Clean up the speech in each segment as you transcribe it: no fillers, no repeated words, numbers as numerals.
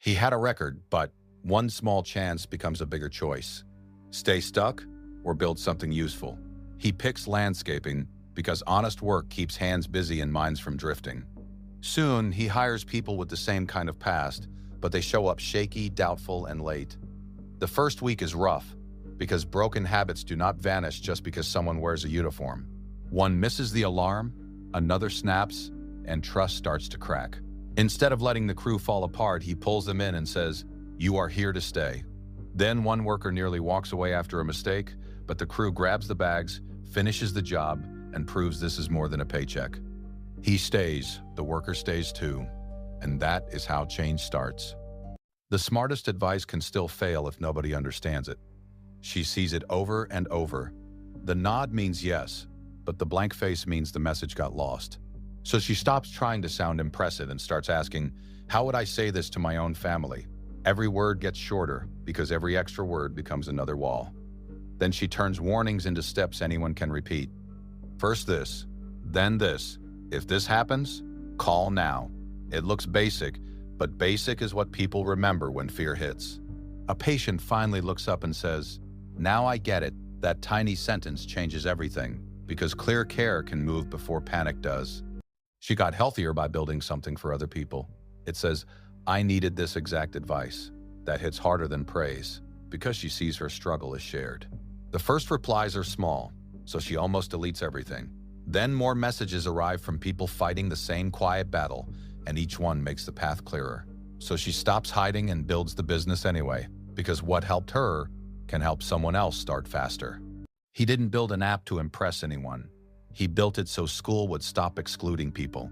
He had a record, but one small chance becomes a bigger choice. Stay stuck or build something useful. He picks landscaping because honest work keeps hands busy and minds from drifting. Soon, he hires people with the same kind of past, but they show up shaky, doubtful, and late. The first week is rough because broken habits do not vanish just because someone wears a uniform. One misses the alarm, another snaps, and trust starts to crack. Instead of letting the crew fall apart, he pulls them in and says, "You are here to stay." Then one worker nearly walks away after a mistake, but the crew grabs the bags, finishes the job, and proves this is more than a paycheck. He stays, the worker stays too, and that is how change starts. The smartest advice can still fail if nobody understands it. She sees it over and over. The nod means yes, but the blank face means the message got lost. So she stops trying to sound impressive and starts asking, how would I say this to my own family? Every word gets shorter because every extra word becomes another wall. Then she turns warnings into steps anyone can repeat. First this, then this. If this happens, call now. It looks basic, but basic is what people remember when fear hits. A patient finally looks up and says, "Now I get it." That tiny sentence changes everything because clear care can move before panic does. She got healthier by building something for other people. It says, "I needed this exact advice." That hits harder than praise because she sees her struggle is shared. The first replies are small, so she almost deletes everything. Then more messages arrive from people fighting the same quiet battle, and each one makes the path clearer. So she stops hiding and builds the business anyway, because what helped her can help someone else start faster. He didn't build an app to impress anyone. He built it so school would stop excluding people.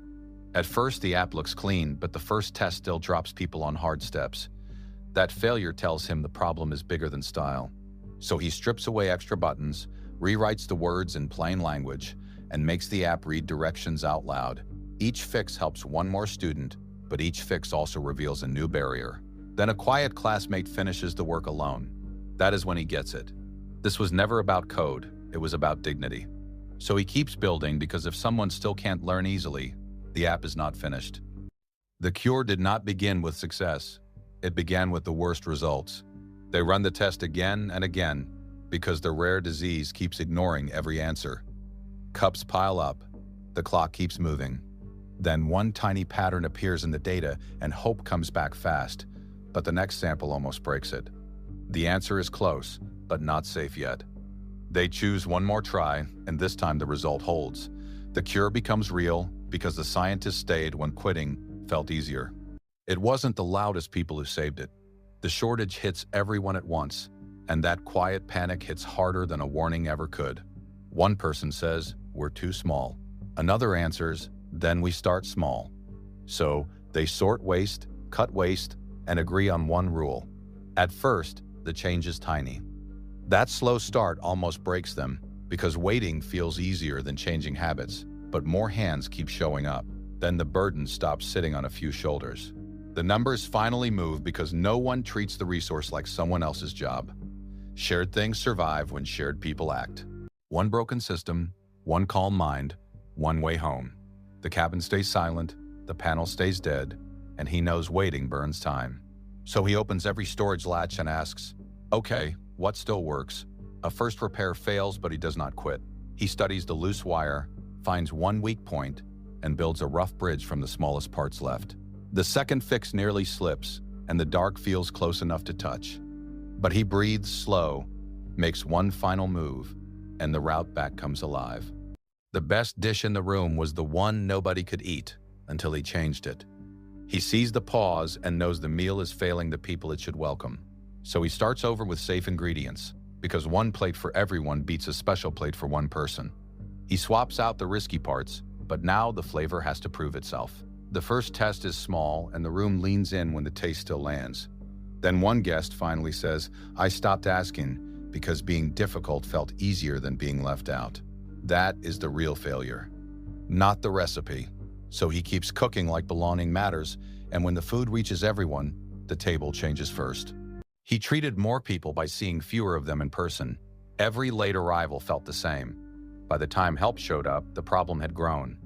At first, the app looks clean, but the first test still drops people on hard steps. That failure tells him the problem is bigger than style. So he strips away extra buttons, rewrites the words in plain language, and makes the app read directions out loud. Each fix helps one more student, but each fix also reveals a new barrier. Then a quiet classmate finishes the work alone. That is when he gets it. This was never about code, it was about dignity. So he keeps building because if someone still can't learn easily, the app is not finished. The cure did not begin with success. It began with the worst results. They run the test again and again because the rare disease keeps ignoring every answer. Cups pile up. The clock keeps moving. Then one tiny pattern appears in the data and hope comes back fast, but the next sample almost breaks it. The answer is close, but not safe yet. They choose one more try, and this time the result holds. The cure becomes real because the scientists stayed when quitting felt easier. It wasn't the loudest people who saved it. The shortage hits everyone at once, and that quiet panic hits harder than a warning ever could. One person says, "We're too small." Another answers, "Then we start small." So they sort waste, cut waste, and agree on one rule. At first, the change is tiny. That slow start almost breaks them because waiting feels easier than changing habits, but more hands keep showing up. Then the burden stops sitting on a few shoulders. The numbers finally move because no one treats the resource like someone else's job. Shared things survive when shared people act. One broken system, one calm mind, one way home. The cabin stays silent, the panel stays dead, and he knows waiting burns time. So he opens every storage latch and asks, "Okay, what still works?" A first repair fails, but he does not quit. He studies the loose wire, finds one weak point, and builds a rough bridge from the smallest parts left. The second fix nearly slips, and the dark feels close enough to touch. But he breathes slow, makes one final move, and the route back comes alive. The best dish in the room was the one nobody could eat until he changed it. He sees the pause and knows the meal is failing the people it should welcome. So he starts over with safe ingredients, because one plate for everyone beats a special plate for one person. He swaps out the risky parts, but now the flavor has to prove itself. The first test is small, and the room leans in when the taste still lands. Then one guest finally says, "I stopped asking because being difficult felt easier than being left out." That is the real failure, not the recipe. So he keeps cooking like belonging matters, and when the food reaches everyone, the table changes first. He treated more people by seeing fewer of them in person. Every late arrival felt the same. By the time help showed up, the problem had grown.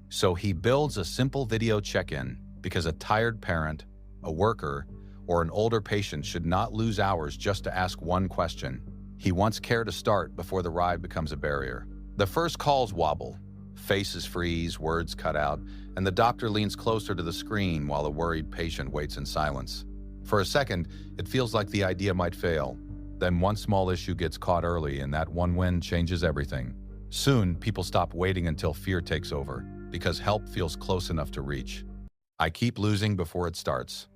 So he builds a simple video check-in because a tired parent, a worker, or an older patient should not lose hours just to ask one question. He wants care to start before the ride becomes a barrier. The first calls wobble, faces freeze, words cut out, and the doctor leans closer to the screen while a worried patient waits in silence. For a second, it feels like the idea might fail. Then one small issue gets caught early, and that one win changes everything. Soon, people stop waiting until fear takes over, because help feels close enough to reach. I keep losing before it starts.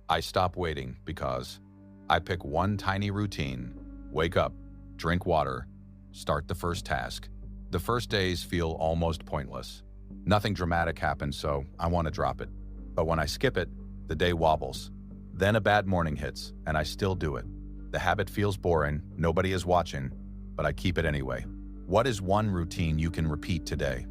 I stop waiting because I pick one tiny routine: wake up, drink water, start the first task. The first days feel almost pointless. Nothing dramatic happens, so I want to drop it. But when I skip it, the day wobbles. Then a bad morning hits, and I still do it. The habit feels boring, nobody is watching, but I keep it anyway. What is one routine you can repeat today?